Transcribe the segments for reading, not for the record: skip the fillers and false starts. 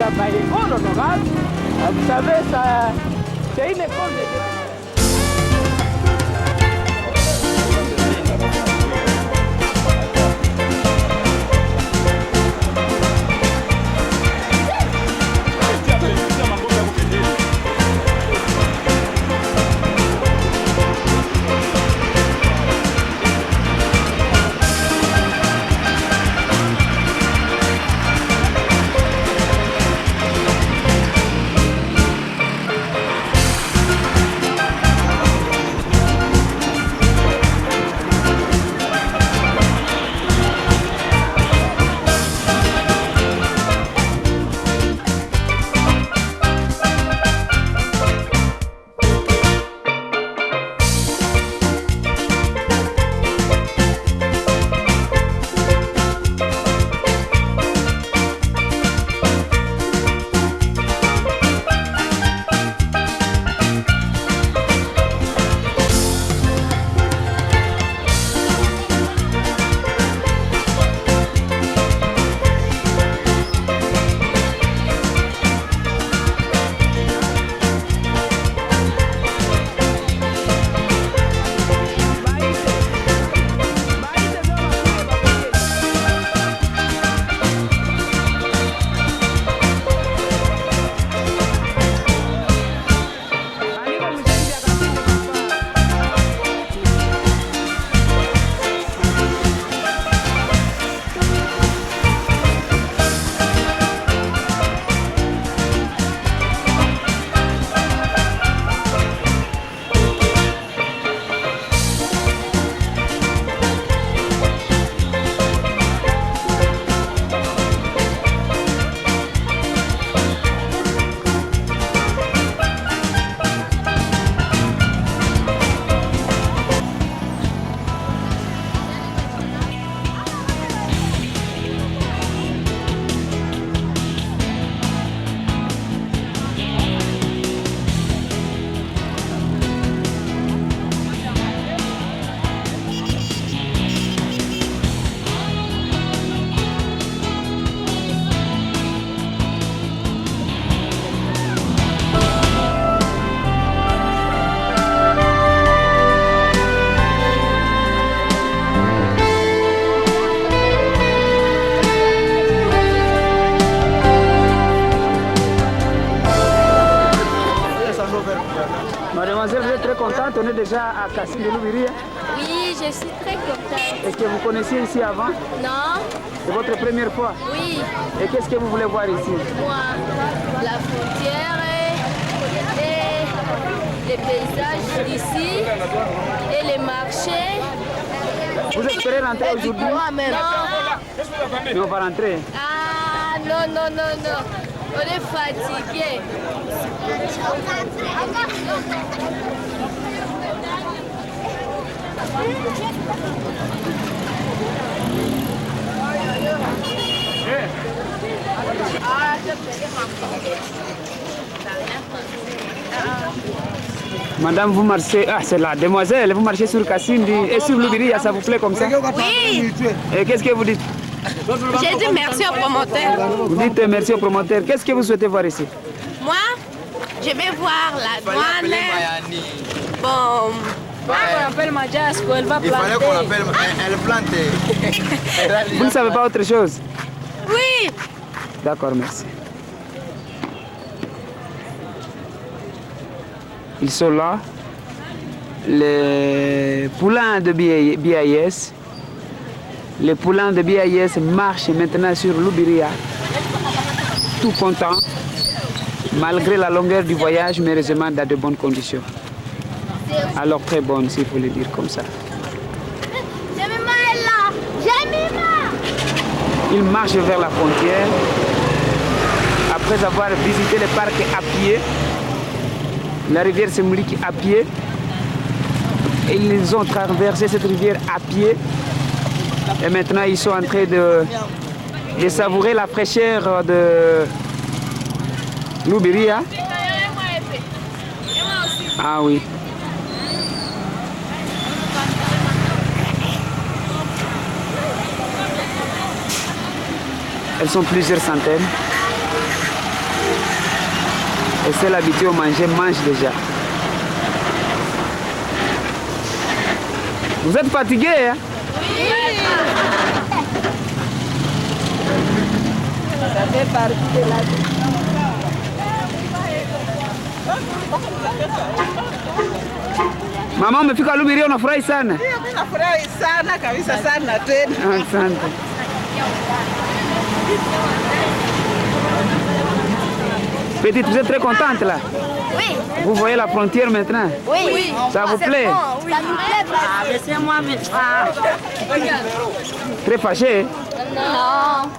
Vous savez, c'est une école de... Mademoiselle, vous êtes très contente, on est déjà à Kassine de Loubiria. Oui, je suis très contente. Est-ce que vous connaissiez ici avant? Non. C'est votre première fois? Oui. Et qu'est-ce que vous voulez voir ici? Moi, la frontière et les paysages d'ici et les marchés. Vous espérez rentrer aujourd'hui? Non. Mais on va rentrer. Ah, non, non, non, non. On est fatigué. Madame, vous marchez, ah c'est la demoiselle, vous marchez sur Kassine et sur Loubiria, ça vous plaît comme ça? Oui. Et qu'est-ce que vous dites? J'ai dit merci au promoteur. Vous dites merci au promoteur. Qu'est-ce que vous souhaitez voir ici? Moi, je vais voir la douane. Bon. On appelle Majasco, elle va Il fallait qu'on planter. appelle, elle plante. Vous ne savez pas autre chose? Oui. D'accord, merci. Ils sont là, les poulains de BIS. Les poulains de BIS marchent maintenant sur Loubiria, tout contents, malgré la longueur du voyage, mais heureusement dans de bonnes conditions. Alors très bonnes, s'il faut le dire comme ça. Jemima est là. Jemima. Ils marchent vers la frontière, après avoir visité le parc à pied, la rivière Semliki à pied. Et ils ont traversé cette rivière à pied. Et maintenant, ils sont en train de savourer la fraîcheur de Loubiria. Ah oui. Elles sont plusieurs centaines. Et c'est l'habitude au manger, mange déjà. Vous êtes fatigué, hein? Oui. Ça fait partie de la vie. Mama, umefika Lubiri, unafurahi sana? Ndio, nafurahi sana kabisa sana tena. Asante. Petite, vous êtes très contente là? Oui. Vous voyez la frontière maintenant? Oui. Ça vous plaît? Oui. Ça nous plaît. Ah, mais c'est moi, mais... Ah. Très fâché? Non.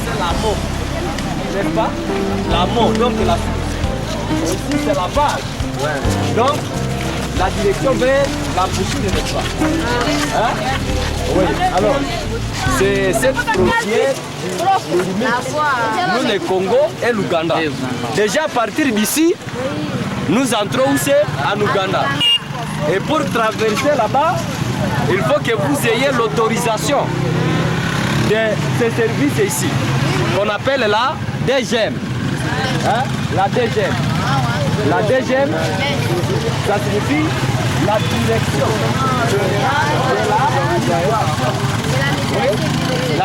c'est l'amont, n'est-ce pas? L'amont, donc la ici c'est la base. Ouais. Donc la direction vers la boussole, n'est-ce pas? Hein? Oui, alors c'est cette frontière qui limite nous, le Congo et l'Ouganda. Déjà à partir d'ici, nous entrons aussi en Ouganda. Et pour traverser là-bas, il faut que vous ayez l'autorisation de ces services ici, qu'on appelle la DGM. Hein? La DGM. La DGM, ça signifie la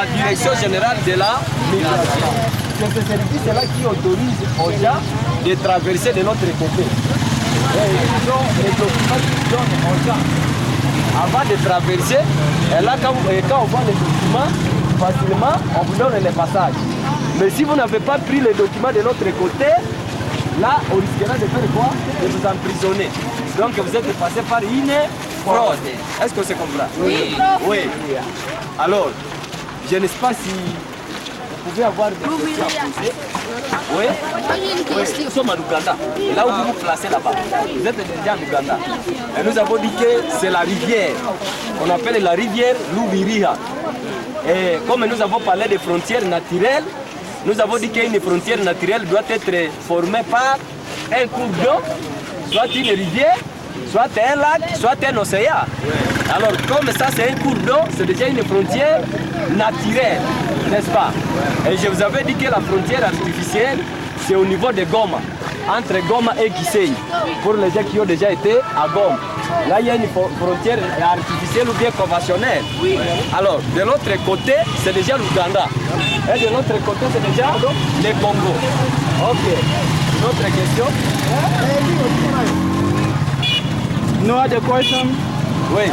direction générale de la migration. C'est ce service-là qui autorise aux gens de traverser de notre côté. Et ils ont les documents qu'ils donnent aux gens avant de traverser. Et là, quand on voit les documents, facilement, on vous donne les passages. Mais si vous n'avez pas pris les documents de l'autre côté, là, on risquera de faire quoi? De vous emprisonner. Donc, vous êtes passé par une fraude. Est-ce que c'est comprend? Oui. Oui. Alors, je ne sais pas si vous pouvez avoir des questions à poser. Oui. Oui. Nous sommes en Ouganda. Là où vous vous placez là-bas, vous êtes déjà en Ouganda. Et nous avons dit que c'est la rivière. On appelle la rivière Lubiriha. Et comme nous avons parlé des frontières naturelles, nous avons dit qu'une frontière naturelle doit être formée par un cours d'eau, soit une rivière, soit un lac, soit un océan. Alors comme ça c'est un cours d'eau, c'est déjà une frontière naturelle, n'est-ce pas? Et je vous avais dit que la frontière artificielle, c'est au niveau de Goma, entre Goma et Gisenyi, pour les gens qui ont déjà été à Goma. Là, il y a une frontière artificielle ou bien conventionnelle. Alors, de l'autre côté, c'est déjà l'Ouganda. Et de l'autre côté, c'est déjà le Congo. Ok. Une autre question? No other question? Oui.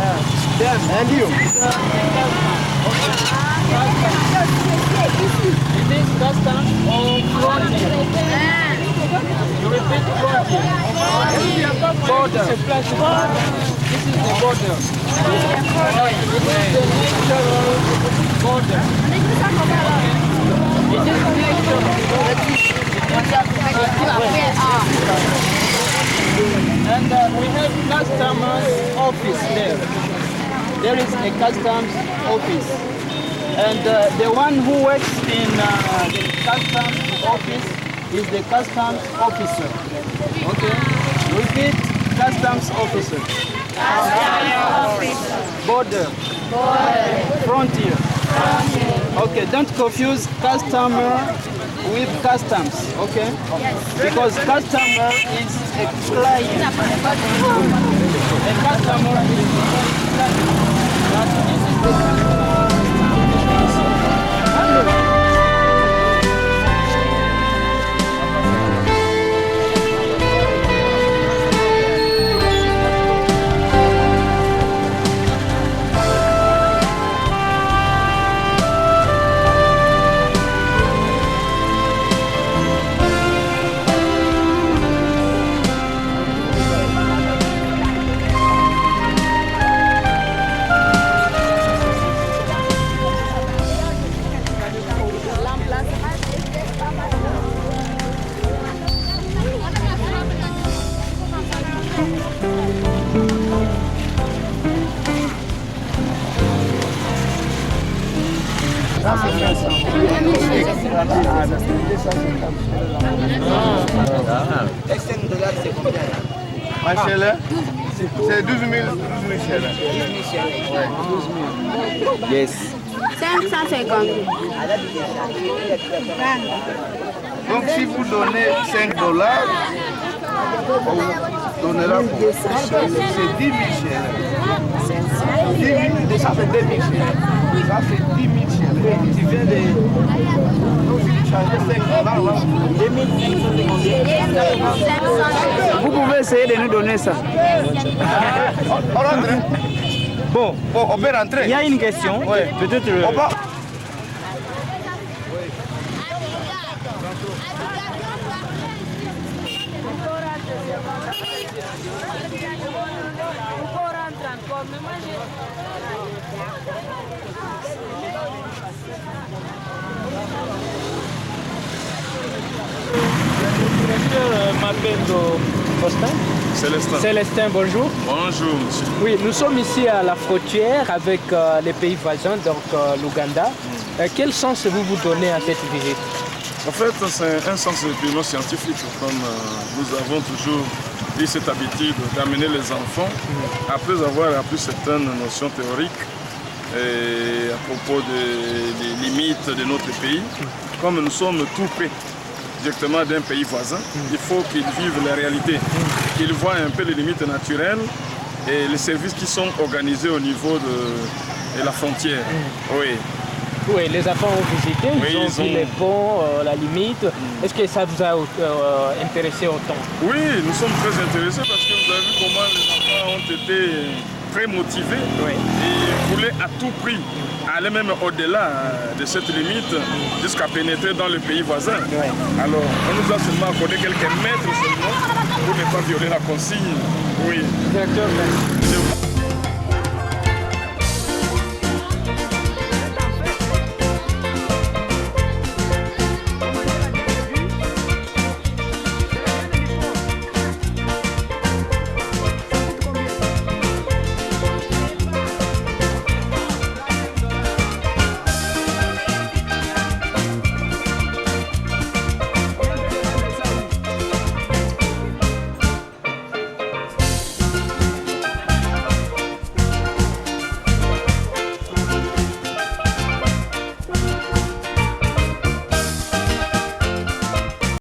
You repeat frontier. Border. This is the border. Border. And we have customs office there. There is a customs office. And the one who works in the customs office is the customs officer. Okay? Repeat, customs officer. Border. Frontier. Okay, don't confuse customer with customs, okay? Because customer is a client. A customer is a client. But this is the c'est combien là? C'est 12 000 shillings. Yes. 550. Donc si vous donnez $5, on vous donnera pour c'est 10 000 shillings. 10 000, ça fait 2 000 shillings. Ça fait 10 000 shillings. Tu viens de changer $5 là. 2 500. Vous pouvez essayer de nous donner ça. On rentre. Bon, on peut rentrer. Il y a une question. Ouais. Peut-être. On va. Je m'appelle Célestin, bonjour. Bonjour, monsieur. Oui, nous sommes ici à la frontière avec les pays voisins, donc l'Ouganda. Quel sens vous donnez à cette visite? En fait, c'est un sens purement scientifique, comme nous avons toujours eu cette habitude d'amener les enfants, après avoir appris certaines notions théoriques et à propos des limites de notre pays. Comme nous sommes tout près directement d'un pays voisin, il faut qu'ils vivent la réalité, qu'ils voient un peu les limites naturelles et les services qui sont organisés au niveau de la frontière. Oui. Oui, les enfants ont visité, ils ont vu les ponts, la limite. Est-ce que ça vous a intéressé autant? Oui, nous sommes très intéressés parce que vous avez vu comment les enfants ont été très motivés et voulaient à tout prix aller même au-delà de cette limite jusqu'à pénétrer dans le pays voisin. Alors, on nous a seulement accordé quelques mètres seulement pour ne pas violer la consigne. Oui. Directeur, merci.